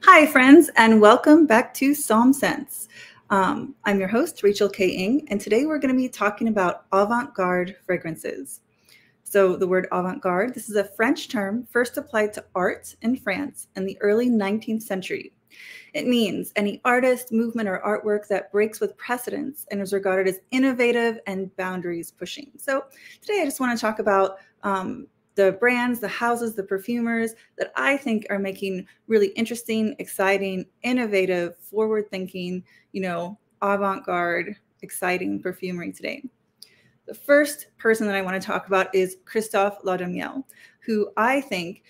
Hi, friends, and welcome back to Psalm Sense. I'm your host, Rachel K. Ng, and today we're going to be talking about avant-garde fragrances. So the word avant-garde, this is a French term first applied to art in France in the early 19th century. It means any artist, movement, or artwork that breaks with precedents and is regarded as innovative and boundaries pushing. So today I just want to talk about the brands, the houses, the perfumers that I think are making really interesting, exciting, innovative, forward-thinking, avant-garde, exciting perfumery today. The first person that I want to talk about is Christophe Laudamiel, who I think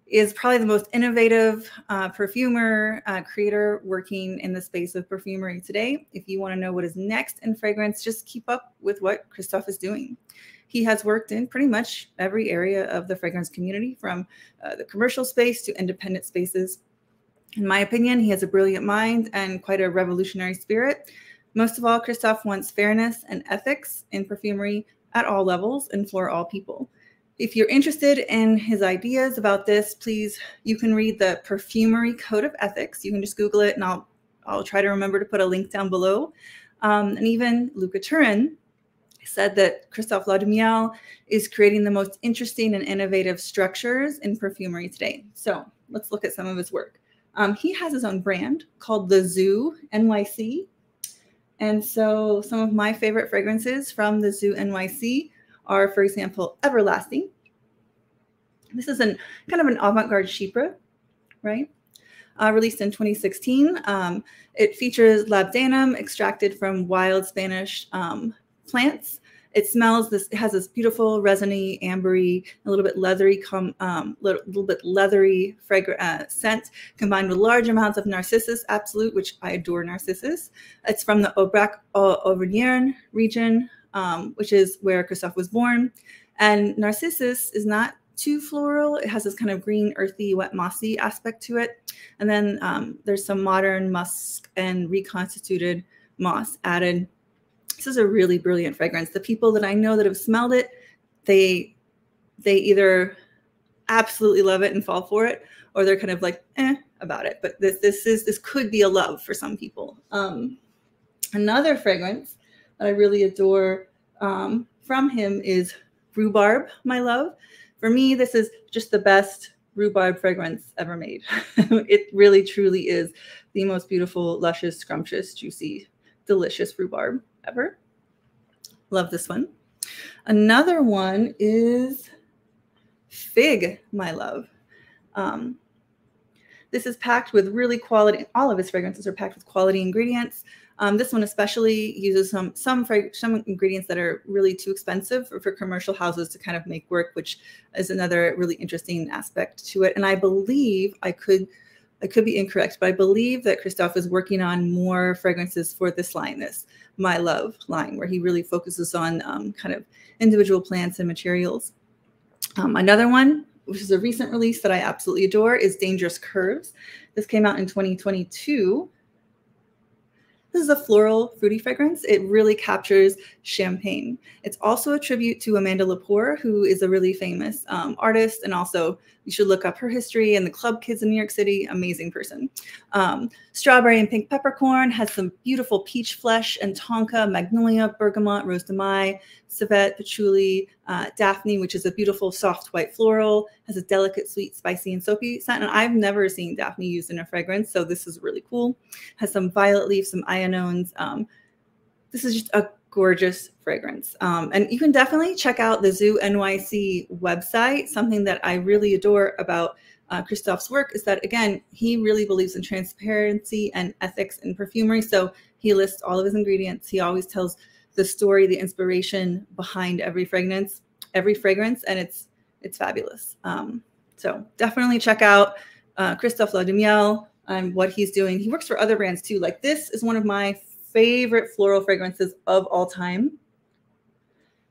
is probably the most innovative perfumer, creator working in the space of perfumery today. If you want to know what is next in fragrance, just keep up with what Christophe is doing. He has worked in pretty much every area of the fragrance community, from the commercial space to independent spaces. In my opinion, he has a brilliant mind and quite a revolutionary spirit. Most of all, Christophe wants fairness and ethics in perfumery at all levels and for all people. If you're interested in his ideas about this, please, you can read the Perfumery Code of Ethics. You can just Google it, and I'll try to remember to put a link down below. And even Luca Turin said that Christophe Laudamiel is creating the most interesting and innovative structures in perfumery today. So let's look at some of his work. He has his own brand called the Zoo NYC. And so some of my favorite fragrances from the Zoo NYC are, for example, Everlasting. This is kind of an avant-garde chypre, right? Released in 2016. It features labdanum extracted from wild Spanish plants. It smells this. It has this beautiful resiny, ambery, a little bit leathery, scent, combined with large amounts of Narcissus Absolute, which I adore Narcissus. It's from the Auvergne region, which is where Christophe was born. And Narcissus is not too floral. It has this kind of green, earthy, wet, mossy aspect to it. And then there's some modern musk and reconstituted moss added. This is a really brilliant fragrance. The people that I know that have smelled it, they either absolutely love it and fall for it, or they're kind of like about it. But this could be a love for some people. Another fragrance that I really adore from him is Rhubarb My Love. For me, this is just the best rhubarb fragrance ever made. It really, truly is the most beautiful, luscious, scrumptious, juicy, delicious rhubarb ever. Love this one. Another one is Fig My Love. This is packed with really quality. All of his fragrances are packed with quality ingredients. This one especially uses some ingredients that are really too expensive for commercial houses to kind of make work, which is another really interesting aspect to it. And I believe I could be incorrect, but I believe that Christophe is working on more fragrances for this line, this My Love line, where he really focuses on kind of individual plants and materials. Another one, which is a recent release that I absolutely adore, is Dangerous Curves. This came out in 2022. This is a floral, fruity fragrance. It really captures champagne. It's also a tribute to Amanda Lepore, who is a really famous artist, and also you should look up her history and the club kids in New York City. Amazing person. Strawberry and Pink Peppercorn has some beautiful peach flesh and tonka, magnolia, bergamot, rose de mai, civet, patchouli, daphne, which is a beautiful soft white floral, has a delicate, sweet, spicy, and soapy scent. And I've never seen daphne used in a fragrance, so this is really cool. Has some violet leaf, some ionones. This is just a gorgeous fragrance. And you can definitely check out the Zoo NYC website. Something that I really adore about Christophe's work is that, again, he really believes in transparency and ethics in perfumery. So he lists all of his ingredients. He always tells the story, the inspiration behind every fragrance, and it's fabulous. So definitely check out Christophe Laudamiel and what he's doing. He works for other brands too. Like, this is one of my favorite floral fragrances of all time.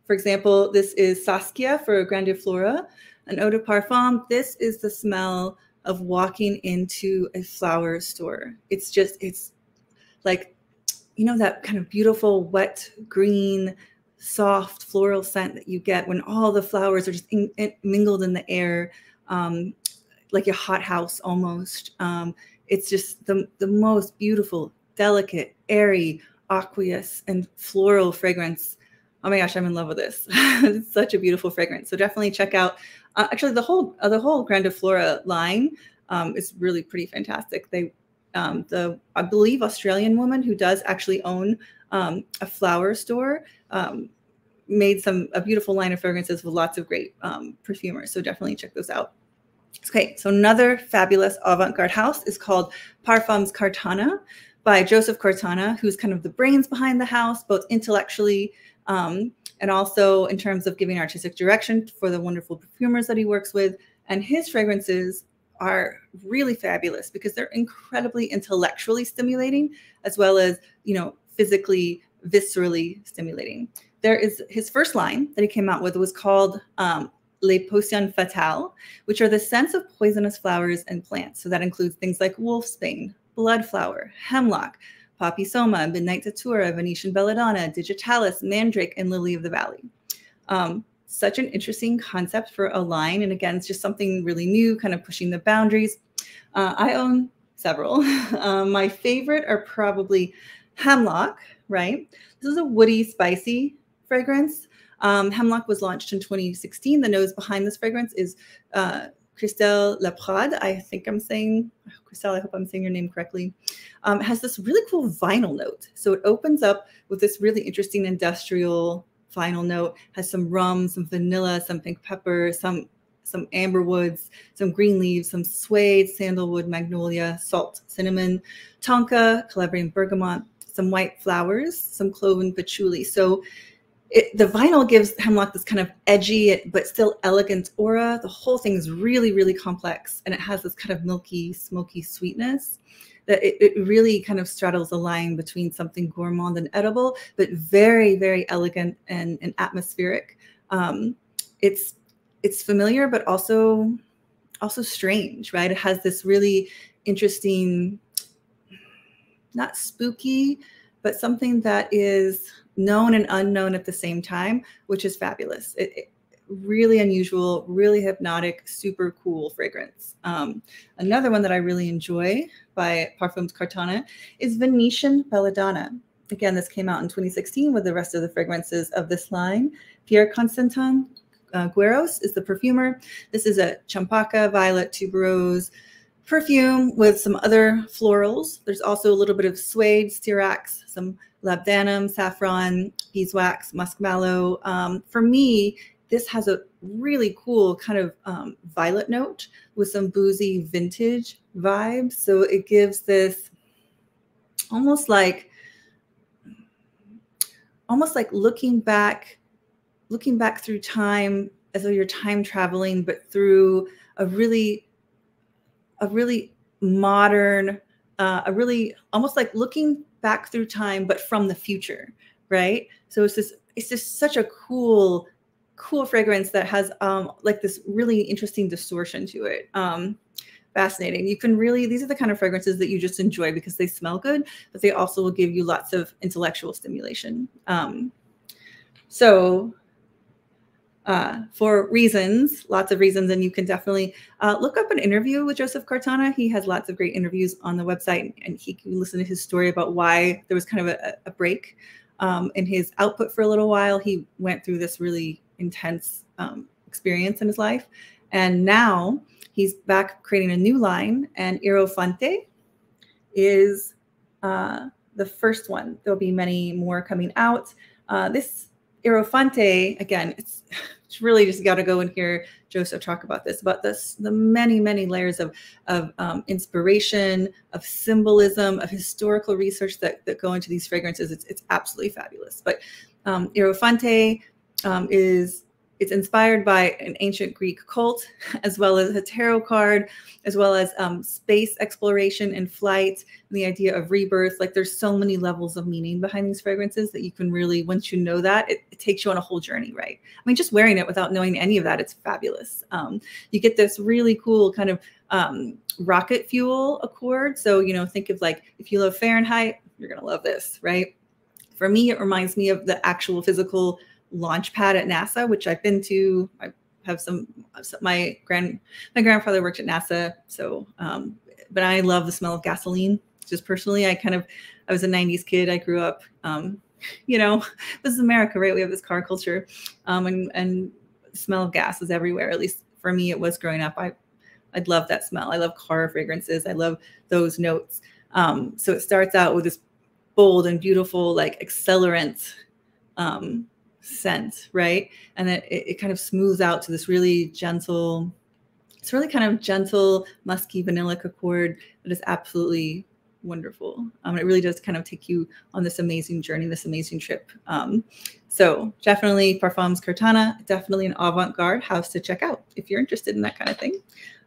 For example, this is Saskia for Grandiflora, an eau de parfum. This is the smell of walking into a flower store. It's like, that kind of beautiful, wet, green, soft floral scent that you get when all the flowers are just mingled in the air. like a hothouse almost. It's just the most beautiful, delicate, airy, aqueous, and floral fragrance. Oh my gosh, I'm in love with this. It's such a beautiful fragrance. So definitely check out. Actually, the whole Grandiflora line is really pretty fantastic. They I believe Australian woman who does actually own a flower store made a beautiful line of fragrances with lots of great perfumers. So definitely check those out. Okay, so another fabulous avant-garde house is called Parfums Quartana by Joseph Quartana, who's kind of the brains behind the house, both intellectually and also in terms of giving artistic direction for the wonderful perfumers that he works with. And his fragrances are really fabulous because they're incredibly intellectually stimulating, as well as, physically, viscerally stimulating. There is his first line that he came out with was called Les Potions Fatales, which are the scents of poisonous flowers and plants. So that includes things like wolfsbane, bloodflower, hemlock, poppy soma, midnight datura, Venetian belladonna, digitalis, mandrake, and lily of the valley. Such an interesting concept for a line. And again, it's just something really new, kind of pushing the boundaries. I own several. My favorite are probably Hemlock, right? This is a woody, spicy fragrance. Hemlock was launched in 2016. The nose behind this fragrance is Christelle Laprade. I think I'm saying, Christelle, I hope I'm saying your name correctly. It has this really cool vinyl note. So it opens up with this really interesting industrial vinyl note, has some rum, some vanilla, some pink pepper, some amber woods, some green leaves, some suede, sandalwood, magnolia, salt, cinnamon, tonka, Calabrian bergamot, some white flowers, some clove and patchouli. So the vinyl gives Hemlock this kind of edgy but still elegant aura. The whole thing is really, really complex, and it has this kind of milky, smoky sweetness that it really kind of straddles a line between something gourmand and edible, but very, very elegant and atmospheric. It's familiar, but also strange, right? It has this really interesting, not spooky, but something that is known and unknown at the same time, which is fabulous. It really unusual, really hypnotic, super cool fragrance. Another one that I really enjoy by Parfums Quartana is Venetian Belladonna. Again, this came out in 2016 with the rest of the fragrances of this line. Pierre Constantin Gueros is the perfumer. This is a champaca, violet, tuberose perfume with some other florals. There's also a little bit of suede, styrax, some labdanum, saffron, beeswax, muskmallow. For me, this has a really cool kind of violet note with some boozy vintage vibes. So it gives this almost like looking back through time as though you're time traveling, but through a really modern, almost like looking back through time, but from the future, right? So it's just such a cool fragrance that has like this really interesting distortion to it. Fascinating. You can really, these are the kind of fragrances that you just enjoy because they smell good, but they also will give you lots of intellectual stimulation. For reasons, lots of reasons, and you can definitely look up an interview with Joseph Quartana. He has lots of great interviews on the website, and he can listen to his story about why there was kind of a break in his output for a little while. He went through this really intense experience in his life, and now he's back creating a new line, and Ierofante is the first one. There'll be many more coming out. This Ierofante, again, it's really just got to go and hear Joseph talk about the many, many layers of inspiration, of symbolism, of historical research that go into these fragrances. It's absolutely fabulous. But Ierofante it's inspired by an ancient Greek cult, as well as a tarot card, as well as space exploration and flight, and the idea of rebirth. Like there's so many levels of meaning behind these fragrances that you can really, once you know that, it takes you on a whole journey, right? I mean, just wearing it without knowing any of that, it's fabulous. You get this really cool kind of rocket fuel accord. So, think of like, if you love Fahrenheit, you're going to love this, right? For me, it reminds me of the actual physical launch pad at NASA, which I've been to. I have my grandfather worked at NASA. So, but I love the smell of gasoline. Just personally, I was a 90s kid. I grew up, you know, this is America, right? We have this car culture, and smell of gas is everywhere. At least for me, it was growing up. I'd love that smell. I love car fragrances. I love those notes. So it starts out with this bold and beautiful, like accelerant scent, right? And then it kind of smooths out to this really gentle, it's really kind of gentle, musky vanillic accord that is absolutely wonderful. It really does kind of take you on this amazing journey, this amazing trip. So definitely Parfums Quartana, definitely an avant-garde house to check out if you're interested in that kind of thing.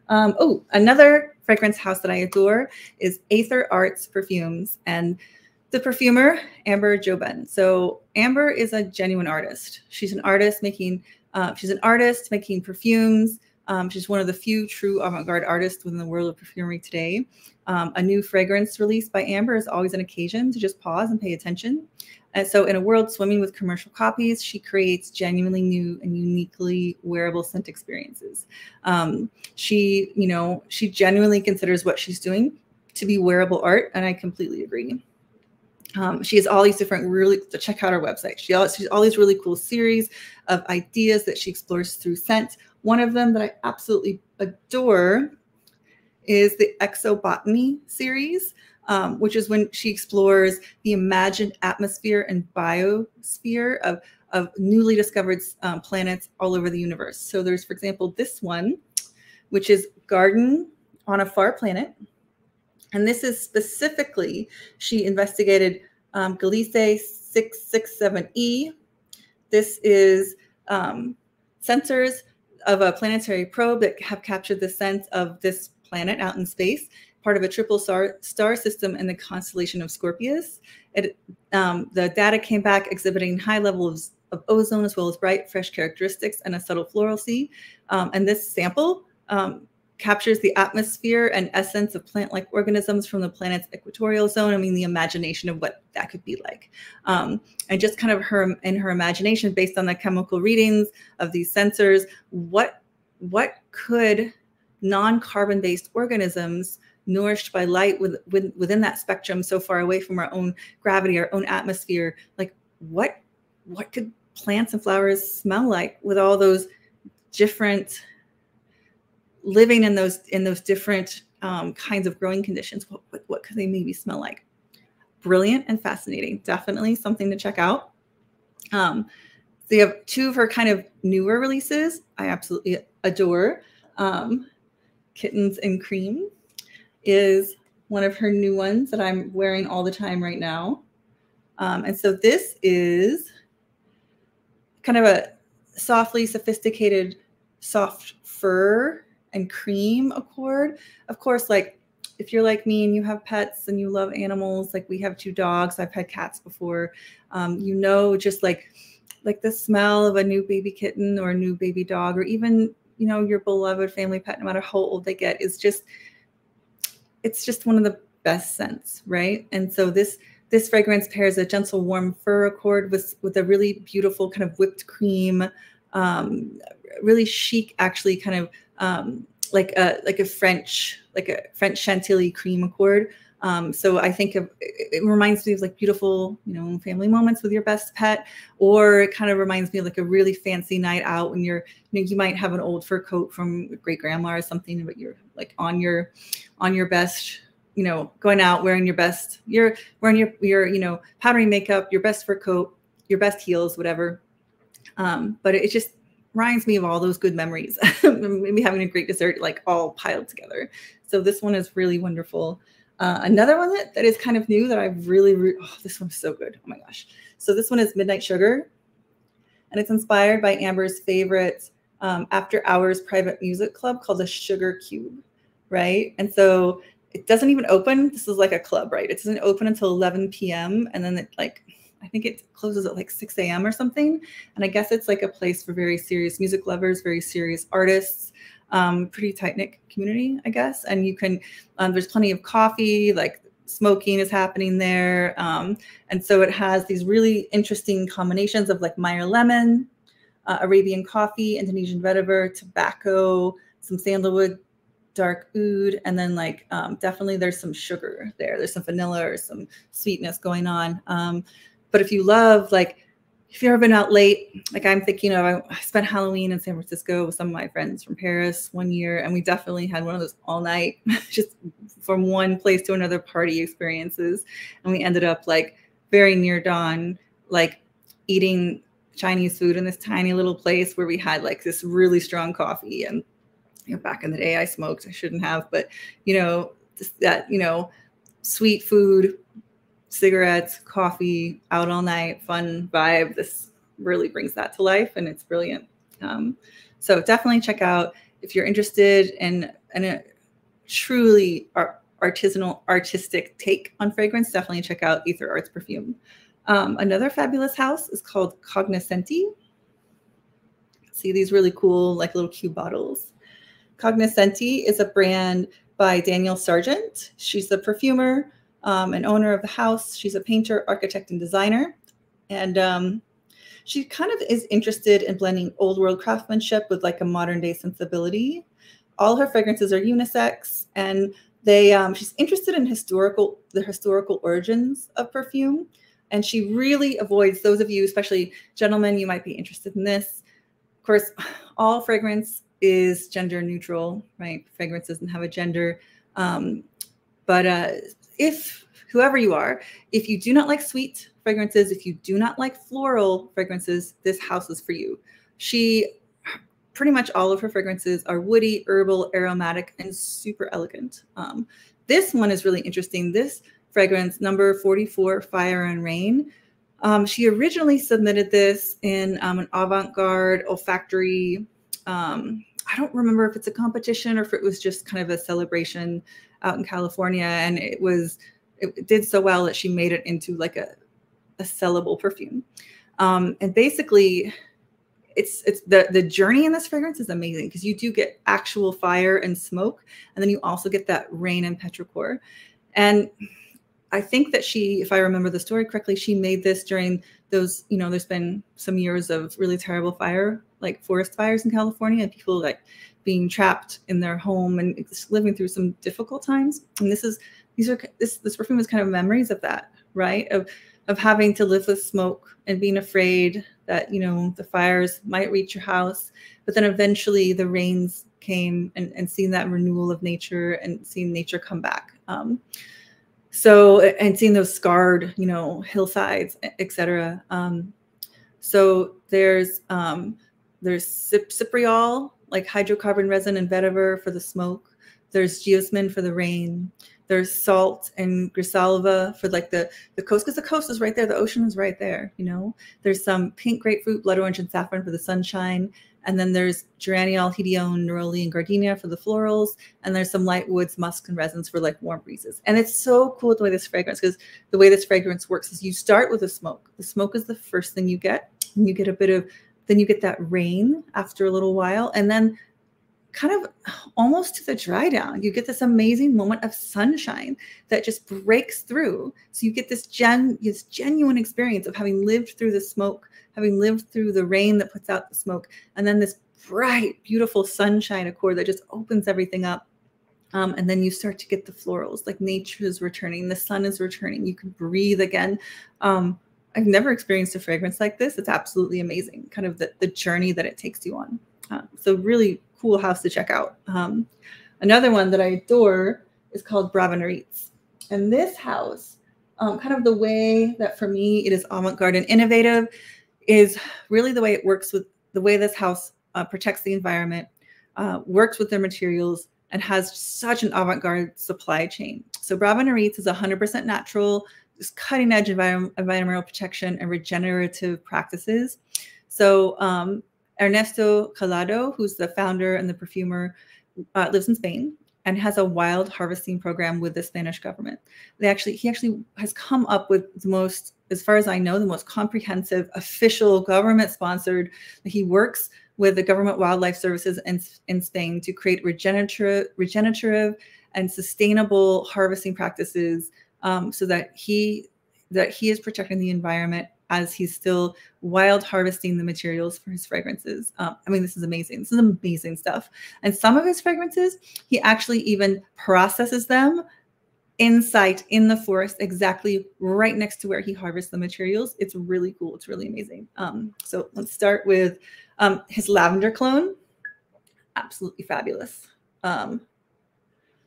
Oh, another fragrance house that I adore is Aether Arts Perfumes, and the perfumer, Amber Joben. So Amber is a genuine artist. She's an artist making perfumes. She's one of the few true avant-garde artists within the world of perfumery today. A new fragrance released by Amber is always an occasion to just pause and pay attention. And so in a world swimming with commercial copies, she creates genuinely new and uniquely wearable scent experiences. She genuinely considers what she's doing to be wearable art, and I completely agree. She has all these different, really, to check out her website. She has all these really cool series of ideas that she explores through scent. One of them that I absolutely adore is the Exobotany series, which is when she explores the imagined atmosphere and biosphere of newly discovered planets all over the universe. So there's, for example, this one, which is Garden on a Far Planet. And this is specifically, she investigated Gliese 667e. This is sensors of a planetary probe that have captured the sense of this planet out in space, part of a triple star system in the constellation of Scorpius. The data came back exhibiting high levels of ozone, as well as bright, fresh characteristics and a subtle floralcy. And this sample captures the atmosphere and essence of plant-like organisms from the planet's equatorial zone. I mean, the imagination of what that could be like. And just kind of in her imagination, based on the chemical readings of these sensors, what could non-carbon-based organisms nourished by light within that spectrum so far away from our own gravity, our own atmosphere, like what could plants and flowers smell like with all those different living in those different kinds of growing conditions? What could they maybe smell like? Brilliant and fascinating. Definitely something to check out. So you have two of her kind of newer releases I absolutely adore. Kittens and Cream is one of her new ones that I'm wearing all the time right now. And so this is kind of a softly sophisticated soft fur and cream accord. Of course, like if you're like me and you have pets and you love animals, like we have 2 dogs, I've had cats before, just like the smell of a new baby kitten or a new baby dog, or even, your beloved family pet, no matter how old they get, it's just one of the best scents, right? And so this fragrance pairs a gentle, warm fur accord with a really beautiful kind of whipped cream, really chic, actually, kind of like a French Chantilly cream accord. So I think it reminds me of like beautiful, family moments with your best pet, or it kind of reminds me of like a really fancy night out when you might have an old fur coat from great grandma or something, but you're like on your best, going out wearing your best, you're wearing your powdery makeup, your best fur coat, your best heels, whatever. But it just reminds me of all those good memories, maybe having a great dessert, like all piled together. So this one is really wonderful. Another one that is kind of new that I've this one's so good. Oh my gosh. So this one is Midnight Sugar, and it's inspired by Amber's favorite after hours private music club called the Sugar Cube, right? And so it doesn't even open. This is like a club, right? It doesn't open until 11 p.m. And then I think it closes at like 6 a.m. or something. And I guess it's like a place for very serious music lovers, very serious artists, pretty tight-knit community, I guess. And you can, there's plenty of coffee, like smoking is happening there. And so it has these really interesting combinations of like Meyer lemon, Arabian coffee, Indonesian vetiver, tobacco, some sandalwood, dark oud, and then like definitely there's some sugar there. There's some vanilla or some sweetness going on. But if you love, like, if you've ever been out late, like I'm thinking of, I spent Halloween in San Francisco with some of my friends from Paris one year, and we definitely had one of those all night, just from one place to another party experiences. And we ended up like very near dawn, like eating Chinese food in this tiny little place where we had like this really strong coffee. And back in the day I smoked, I shouldn't have, but that, sweet food, cigarettes, coffee, out all night, fun vibe. This really brings that to life, and it's brilliant. So definitely check out, if you're interested in a truly artisanal, artistic take on fragrance, definitely check out Aether Arts Perfume. Another fabulous house is called Cognoscenti. See these really cool, like little cube bottles. Cognoscenti is a brand by Danielle Sargent. She's the perfumer and owner of the house. She's a painter, architect, and designer. And she kind of is interested in blending old world craftsmanship with like a modern day sensibility. All her fragrances are unisex, and she's interested in the historical origins of perfume. And she really avoids, those of you, especially gentlemen, you might be interested in this. Of course, all fragrance is gender neutral, right? Fragrance doesn't have a gender. But if whoever you are, if you do not like sweet fragrances, if you do not like floral fragrances, this house is for you. Pretty much all of her fragrances are woody, herbal, aromatic, and super elegant. This one is really interesting. This fragrance, number 44, Fire and Rain. She originally submitted this in an avant-garde olfactory. I don't remember if it's a competition or if it was just kind of a celebration out in California. And it did so well that she made it into like a sellable perfume. And basically, it's the journey in this fragrance is amazing, because you do get actual fire and smoke, and then you also get that rain and petrichor. And I think that if I remember the story correctly, she made this during those, there's been some years of really terrible fire, like forest fires in California, and people like being trapped in their home and living through some difficult times. And this perfume is kind of memories of that, right? Of having to live with smoke and being afraid that, the fires might reach your house, but then eventually the rains came, and seeing that renewal of nature and seeing nature come back. And seeing those scarred, hillsides, etc. So there's cypriol, like hydrocarbon resin and vetiver for the smoke. There's geosmin for the rain. There's salt and grisalva for like the coast, because the coast is right there. The ocean is right there, There's some pink grapefruit, blood orange, and saffron for the sunshine. And then there's geraniol, hedione, neroli, and gardenia for the florals. And there's some light woods, musk, and resins for like warm breezes. And it's so cool the way this fragrance, because the way this fragrance works is you start with the smoke. The smoke is the first thing you get. And you get then you get that rain after a little while. And then kind of almost to the dry down, you get this amazing moment of sunshine that just breaks through. So you get this genuine experience of having lived through the smoke, having lived through the rain that puts out the smoke, and then this bright, beautiful sunshine accord that just opens everything up. And then you start to get the florals, like nature is returning, the sun is returning, you can breathe again. I've never experienced a fragrance like this. It's absolutely amazing, kind of the journey that it takes you on. So really cool house to check out. Another one that I adore is called Bravanariz. And this house, kind of the way that for me it is avant-garde and innovative, is really the way it works with the way this house protects the environment, works with their materials, and has such an avant-garde supply chain. So Bravanariz is 100% natural, just cutting edge environmental protection and regenerative practices. So Ernesto Calado, who's the founder and the perfumer, lives in Spain and has a wild harvesting program with the Spanish government. He actually has come up with the most, as far as I know, the most comprehensive official government-sponsored. He works with the government wildlife services in Spain to create regenerative and sustainable harvesting practices, so that he is protecting the environment as he's still wild harvesting the materials for his fragrances. I mean, this is amazing. This is amazing stuff. And some of his fragrances, he actually even processes them inside in the forest, exactly right next to where he harvests the materials. It's really cool. It's really amazing. So let's start with his lavender cologne. Absolutely fabulous.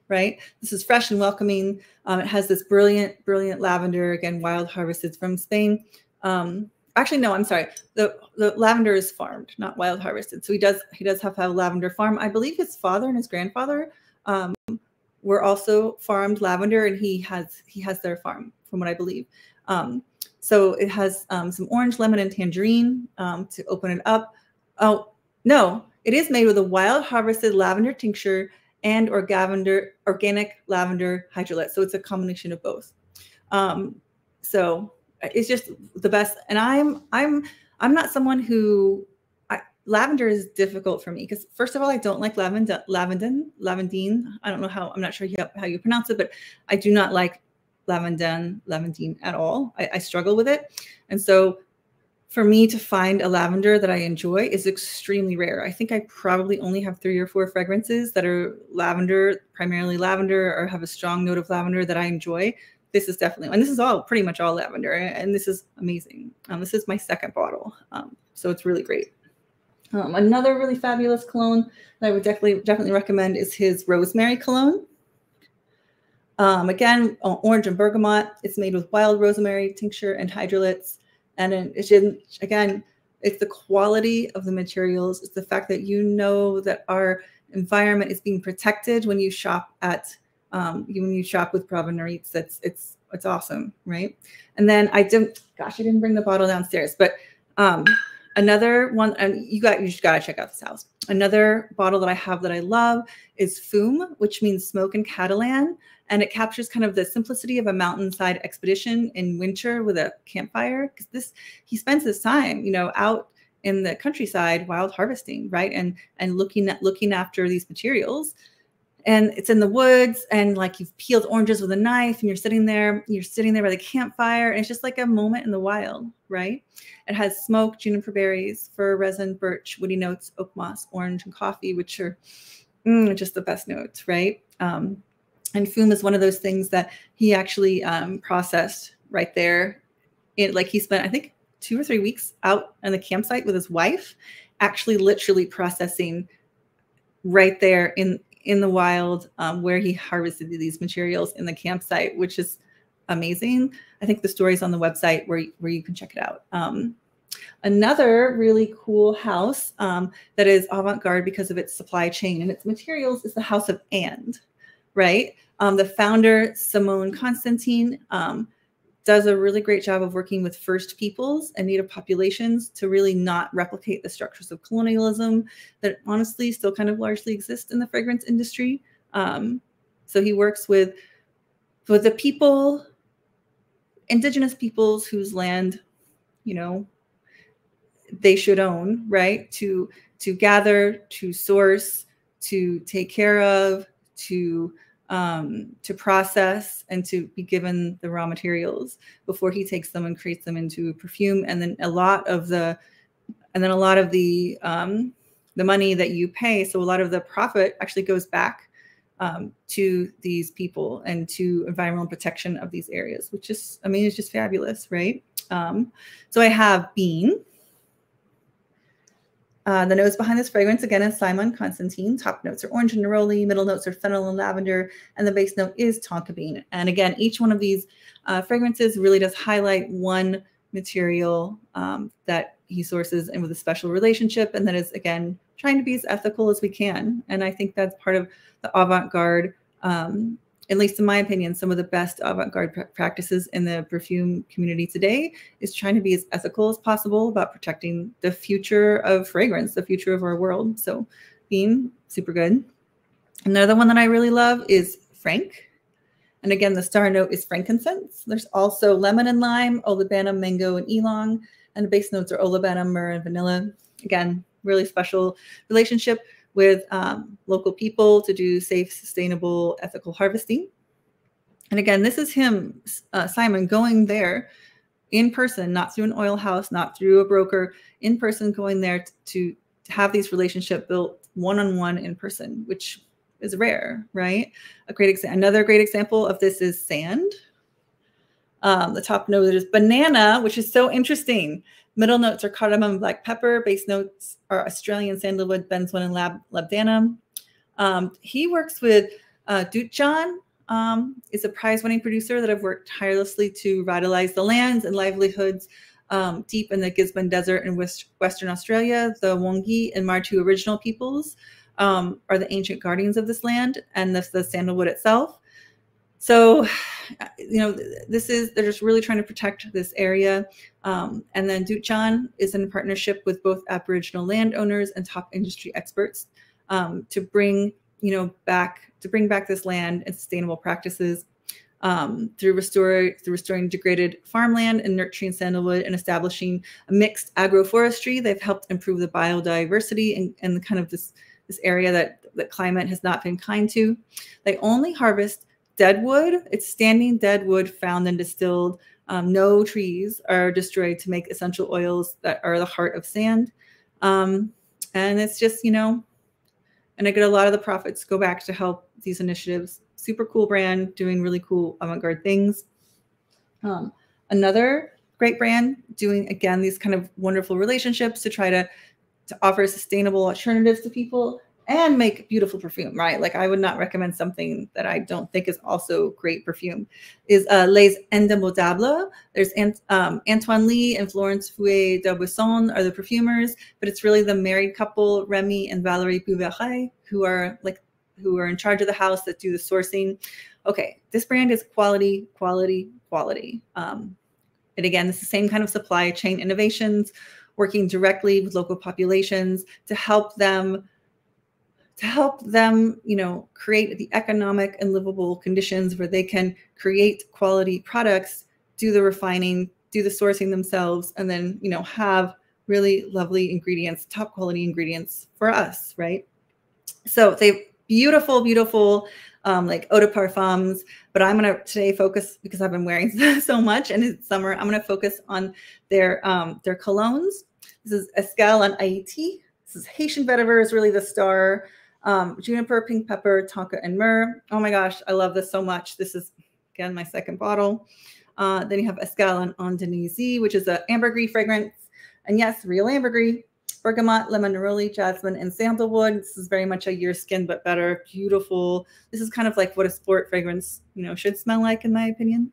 Right? This is fresh and welcoming. It has this brilliant lavender, again, wild harvested from Spain. Actually, no, I'm sorry. The lavender is farmed, not wild harvested. So he does have to have a lavender farm. I believe his father and his grandfather were also farmed lavender, and he has their farm, from what I believe. So it has some orange, lemon, and tangerine to open it up. Oh, no, it is made with a wild harvested lavender tincture and organic lavender hydrolate. So it's a combination of both. So it's just the best. And I'm not someone who lavender is difficult for me because, first of all, I don't like lavandine. I don't know how, I'm not sure how you pronounce it, but I do not like lavandine at all. I struggle with it. And so for me to find a lavender that I enjoy is extremely rare. I think I probably only have 3 or 4 fragrances that are lavender, primarily lavender, or have a strong note of lavender that I enjoy. This is definitely, and this is all pretty much all lavender, and this is amazing. This is my second bottle, so it's really great. Another really fabulous cologne that I would definitely recommend is his Rosemary cologne. Again, orange and bergamot. It's made with wild rosemary tincture and hydrolates. And it's the quality of the materials. It's the fact that you know that our environment is being protected when you shop at with Bravanariz. It's awesome, right? And then I didn't bring the bottle downstairs, but another one, and you just gotta check out this house. Another bottle that I have that I love is Fume, which means smoke in Catalan. And it captures kind of the simplicity of a mountainside expedition in winter with a campfire. Because he spends his time, out in the countryside, wild harvesting, right? And looking after these materials. And it's in the woods, and like you've peeled oranges with a knife, and you're sitting there by the campfire, and it's just like a moment in the wild, right? It has smoke, juniper berries, fir, resin, birch, woody notes, oak moss, orange, and coffee, which are just the best notes, right? And Fume is one of those things that he actually processed right there. He spent, I think, 2 or 3 weeks out on the campsite with his wife, actually literally processing right there in the wild where he harvested these materials in the campsite, which is amazing. I think the story's on the website where you can check it out. Another really cool house that is avant-garde because of its supply chain and its materials is the House of And. Right? The founder, Simone Constantine, does a really great job of working with First Peoples and Native populations to really not replicate the structures of colonialism that honestly still kind of largely exist in the fragrance industry. So he works with the people, indigenous peoples whose land, they should own, right? To gather, to source, to take care of, to process, and to be given the raw materials before he takes them and creates them into perfume. And then a lot of the money that you pay, so a lot of the profit actually goes back to these people and to environmental protection of these areas, which is, it's just fabulous, right? So I have Bean. The notes behind this fragrance, again, is Simon Constantine. Top notes are orange and neroli. Middle notes are fennel and lavender. And the base note is tonka bean. And again, each one of these fragrances really does highlight one material that he sources and with a special relationship. And that is, again, trying to be as ethical as we can. And I think that's part of the avant-garde, at least in my opinion, some of the best avant-garde practices in the perfume community today is trying to be as ethical as possible about protecting the future of fragrance, the future of our world. So Bean, super good. Another one that I really love is Frånk. And again, the star note is frankincense. There's also lemon and lime, olibanum, mango, and ylang. And the base notes are olibanum, myrrh, and vanilla. Again, really special relationship with local people to do safe, sustainable, ethical harvesting. And again, this is him, Simon, going there in person, not through an oil house, not through a broker, in person, going there to have these relationships built one-on-one in person, which is rare, right? Another great example of this is sand. The top note is banana, which is so interesting. Middle notes are cardamom and black pepper. Base notes are Australian sandalwood, benzoin, and labdanum. He works with Duchan, is a prize-winning producer that I've worked tirelessly to revitalize the lands and livelihoods deep in the Gisborne Desert in Western Australia. The Wongi and Martu original peoples are the ancient guardians of this land and the sandalwood itself. So, they're just really trying to protect this area. And then Duchan is in partnership with both Aboriginal landowners and top industry experts to bring back this land and sustainable practices through restoring degraded farmland and nurturing sandalwood and establishing a mixed agroforestry. They've helped improve the biodiversity and kind of this area that the climate has not been kind to. They only harvest dead wood. It's standing dead wood found and distilled. No trees are destroyed to make essential oils that are the heart of sand. And it's just, and I get a lot of the profits go back to help these initiatives. Super cool brand doing really cool avant-garde things. Another great brand doing, again, these kind of wonderful relationships to try to offer sustainable alternatives to people and make beautiful perfume, right? Like I would not recommend something that I don't think is also great perfume, is Les Indemodables. There's Antoine Lee and Florence Fouet d'Aubusson are the perfumers, but it's really the married couple, Remy and Valerie Bouveret, who are in charge of the house that do the sourcing. Okay, this brand is quality, quality, quality. And again, it's the same kind of supply chain innovations, working directly with local populations to help them, create the economic and livable conditions where they can create quality products, do the refining, do the sourcing themselves, and then, have really lovely ingredients, top quality ingredients for us, right? So they beautiful, beautiful, like eau de parfums, but I'm going to today focus, because I've been wearing so much and it's summer, I'm going to focus on their colognes. This is Escale on Haiti. This is Haitian vetiver is really the star. Juniper, pink pepper, tonka, and myrrh. Oh my gosh, I love this so much. This is, again, my second bottle. Then you have Escale on Indonesie, which is an ambergris fragrance. And yes, real ambergris. Bergamot, lemon neroli, jasmine, and sandalwood. This is very much a your skin, but better. Beautiful. This is kind of like what a sport fragrance, should smell like, in my opinion.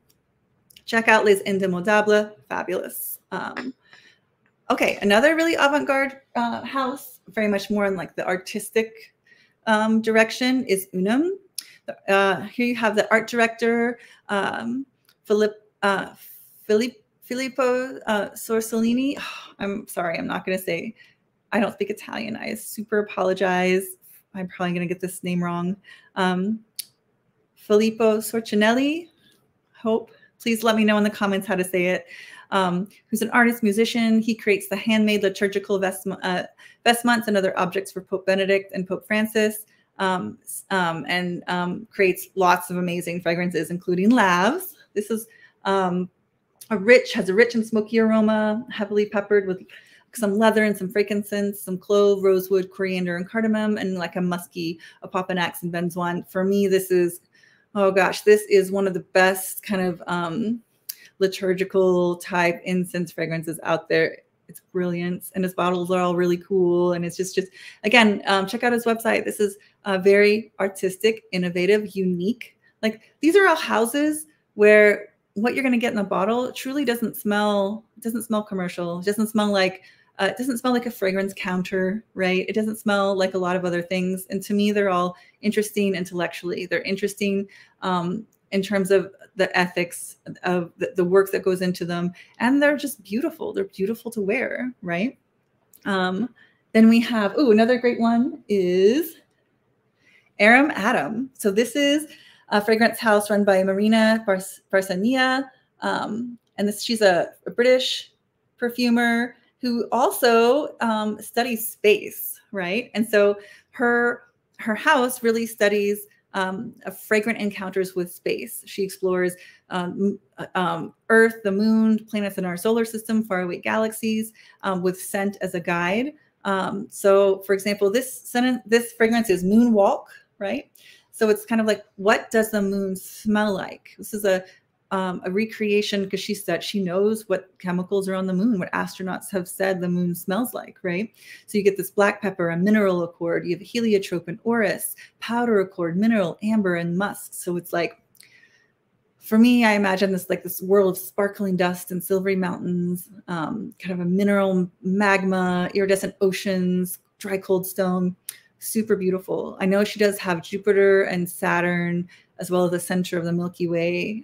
Check out Les Indemodables. Fabulous. Okay, another really avant-garde house, very much more in like the artistic direction, is UNUM. Here you have the art director, Filippo Sorsellini. Oh, I'm sorry, I'm not going to say, I don't speak Italian. I super apologize. I'm probably going to get this name wrong. Filippo Sorcinelli. Hope. Please let me know in the comments how to say it. Who's an artist, musician. He creates the handmade liturgical vestments and other objects for Pope Benedict and Pope Francis, and creates lots of amazing fragrances, including Lavs. This is has a rich and smoky aroma, heavily peppered with some leather and some frankincense, some clove, rosewood, coriander, and cardamom, and like a musky opopanax and benzoin. For me, this is, oh gosh, this is one of the best kind of liturgical type incense fragrances out there. It's brilliant, and his bottles are all really cool, and it's just again, check out his website. This is very artistic, innovative, unique. Like these are all houses where what you're going to get in the bottle truly doesn't smell commercial. It doesn't smell like a fragrance counter, right? It doesn't smell like a lot of other things. And to me, they're all interesting intellectually. They're interesting in terms of the ethics of the work that goes into them. And they're just beautiful. They're beautiful to wear, right? Then we have, another great one is AromAtom. So this is a fragrance house run by Marina Barsania. And she's a British perfumer who also studies space, right? And so her house really studies fragrant encounters with space. She explores Earth, the moon, planets in our solar system, faraway galaxies, with scent as a guide. So, for example, this fragrance is Moonwalk, right? So it's kind of like, what does the moon smell like? This is a recreation, because she said she knows what chemicals are on the moon, what astronauts have said the moon smells like, right? So you get this black pepper, a mineral accord, you have heliotrope and orris, powder accord, mineral, amber, and musk. So it's like, for me, I imagine this like this world of sparkling dust and silvery mountains, kind of a mineral magma, iridescent oceans, dry cold stone, super beautiful. I know she does have Jupiter and Saturn, as well as the center of the Milky Way,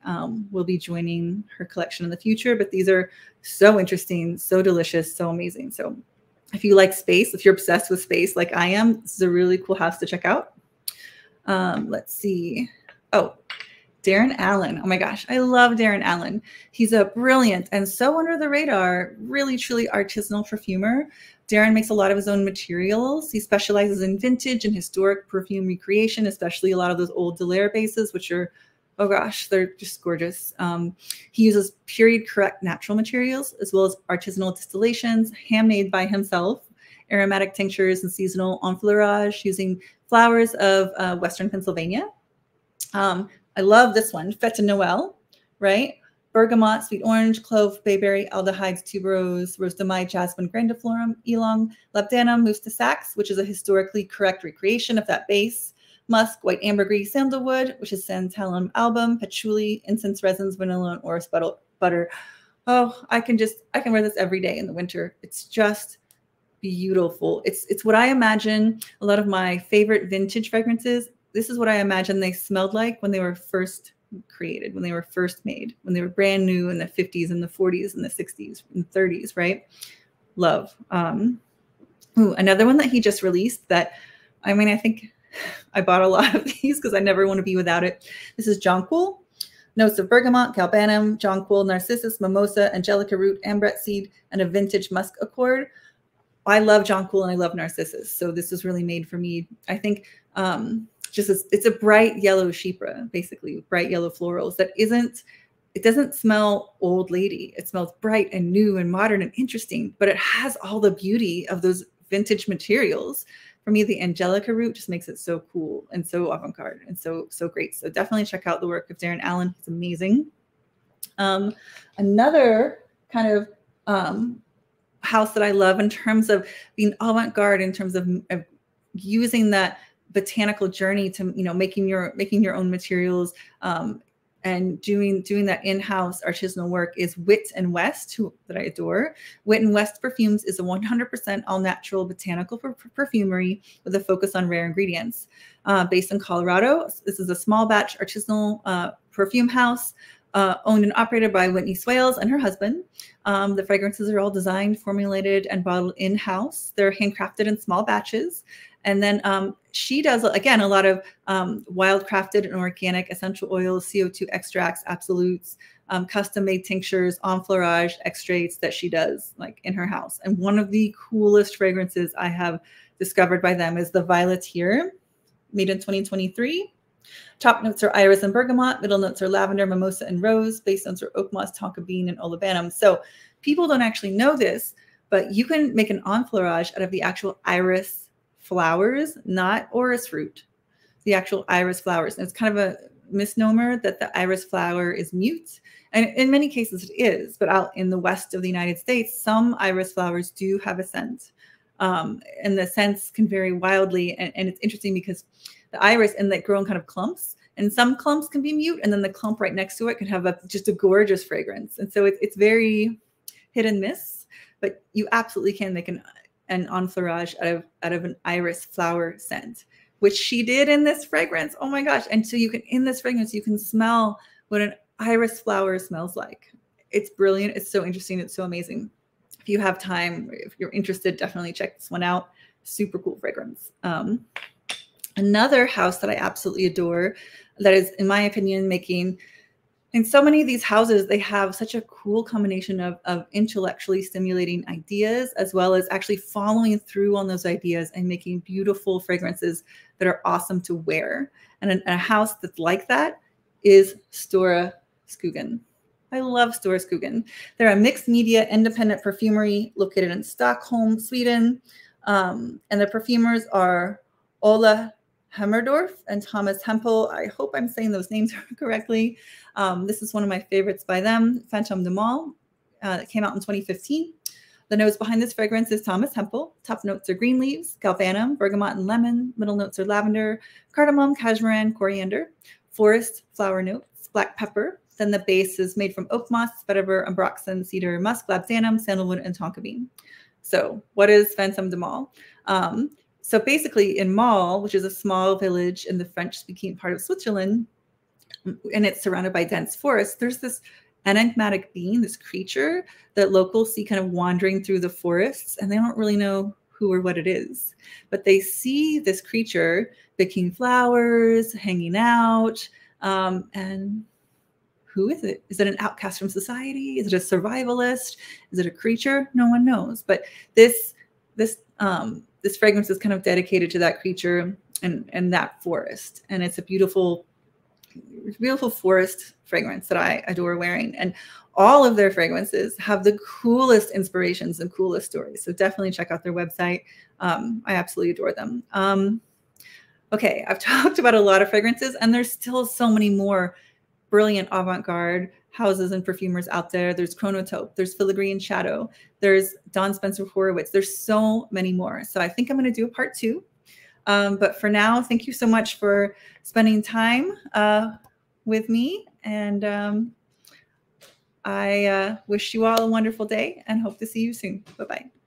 will be joining her collection in the future. But these are so interesting, so delicious, so amazing. So if you like space, if you're obsessed with space like I am, this is a really cool house to check out. Let's see. Oh, Darren Allen. Oh my gosh, I love Darren Allen. He's a brilliant and so under the radar, really, truly artisanal perfumer. Darren makes a lot of his own materials. He specializes in vintage and historic perfume recreation, especially a lot of those old Delaire bases, which are, oh gosh, they're just gorgeous. He uses period correct natural materials, as well as artisanal distillations, handmade by himself, aromatic tinctures, and seasonal enfleurage using flowers of Western Pennsylvania. I love this one, Fêtes de Noël, right? Bergamot, sweet orange, clove, bayberry, aldehydes, tuberose, rose de maille, jasmine, grandiflora, ylang, labdanum, mousse de saxe, which is a historically correct recreation of that base, musk, white ambergris, sandalwood, which is santalum album, patchouli, incense resins, vanilla, and orris butter. Oh, I can wear this every day in the winter. It's just beautiful. It's what I imagine a lot of my favorite vintage fragrances. This is what I imagine they smelled like when they were first created, when they were first made, when they were brand new in the 50s and the 40s and the 60s and 30s, right? Love. Ooh, another one that he just released that, I mean, I think I bought a lot of these because I never want to be without it. This is Jonquil. Notes of bergamot, galbanum, jonquil, narcissus, mimosa, angelica root, ambret seed, and a vintage musk accord. I love jonquil and I love narcissus. So this was really made for me. I think it's a bright yellow chypre, basically bright yellow florals it doesn't smell old lady. It smells bright and new and modern and interesting, but it has all the beauty of those vintage materials. For me, the angelica root just makes it so cool and so avant-garde and so great. So definitely check out the work of Darren Allen. He's amazing. Another kind of house that I love in terms of being avant-garde, in terms of using that botanical journey to, making your own materials, and doing that in-house artisanal work, is Wit West, that I adore. Wit West Perfumes is a 100% all-natural botanical perfumery with a focus on rare ingredients. Based in Colorado, this is a small batch artisanal perfume house, owned and operated by Whitney Swales and her husband. The fragrances are all designed, formulated, and bottled in-house. They're handcrafted in small batches. And then she does, again, a lot of wild-crafted and organic essential oils, CO2 extracts, absolutes, custom-made tinctures, enfleurage, extracts that she does like in her house. And one of the coolest fragrances I have discovered by them is the Violeteer, made in 2023. Top notes are iris and bergamot. Middle notes are lavender, mimosa, and rose. Base notes are oak moss, tonka bean, and olibanum. So people don't actually know this, but you can make an enfleurage out of the actual iris flowers, not orris fruit, the actual iris flowers. And it's kind of a misnomer that the iris flower is mute. And in many cases it is, but out in the west of the United States, some iris flowers do have a scent. And the scents can vary wildly. And it's interesting because the iris, and they grow in kind of clumps, and some clumps can be mute, and then the clump right next to it can have just a gorgeous fragrance. And so it's very hit and miss, but you absolutely can make an enfleurage out of an iris flower scent, which she did in this fragrance. Oh my gosh. And so in this fragrance, you can smell what an iris flower smells like. It's brilliant. It's so interesting. It's so amazing. If you have time, if you're interested, definitely check this one out. Super cool fragrance. Another house that I absolutely adore, that is, in my opinion, making, in so many of these houses, they have such a cool combination of intellectually stimulating ideas, as well as actually following through on those ideas and making beautiful fragrances that are awesome to wear. And a house that's like that is Stora Skogen. I love Stora Skogen. They're a mixed media independent perfumery located in Stockholm, Sweden. And the perfumers are Ola Hemmerdorf and Thomas Hempel. I hope I'm saying those names correctly. This is one of my favorites by them, Fantôme de Mal. It came out in 2015. The notes behind this fragrance is Thomas Hempel. Top notes are green leaves, galbanum, bergamot, and lemon. Middle notes are lavender, cardamom, cashmere, coriander. Forest, flower notes, black pepper. Then the base is made from oak moss, vetiver, ambroxan, cedar, musk, labdanum, sandalwood, and tonka bean. So what is Fantôme de Mal? So basically in Mal, which is a small village in the French-speaking part of Switzerland, and it's surrounded by dense forests, there's this enigmatic being, this creature that locals see kind of wandering through the forests, and they don't really know who or what it is. But they see this creature picking flowers, hanging out, and who is it? Is it an outcast from society? Is it a survivalist? Is it a creature? No one knows. But this fragrance is kind of dedicated to that creature and that forest. And it's a beautiful forest fragrance that I adore wearing. And all of their fragrances have the coolest inspirations and coolest stories. So definitely check out their website. I absolutely adore them. Okay, I've talked about a lot of fragrances, and there's still so many more brilliant avant-garde houses and perfumers out there. There's Chronotope, there's Filigree and Shadow, there's Dawn Spencer Horowitz. There's so many more. So I think I'm going to do a part 2. But for now, thank you so much for spending time with me. And I wish you all a wonderful day and hope to see you soon. Bye-bye.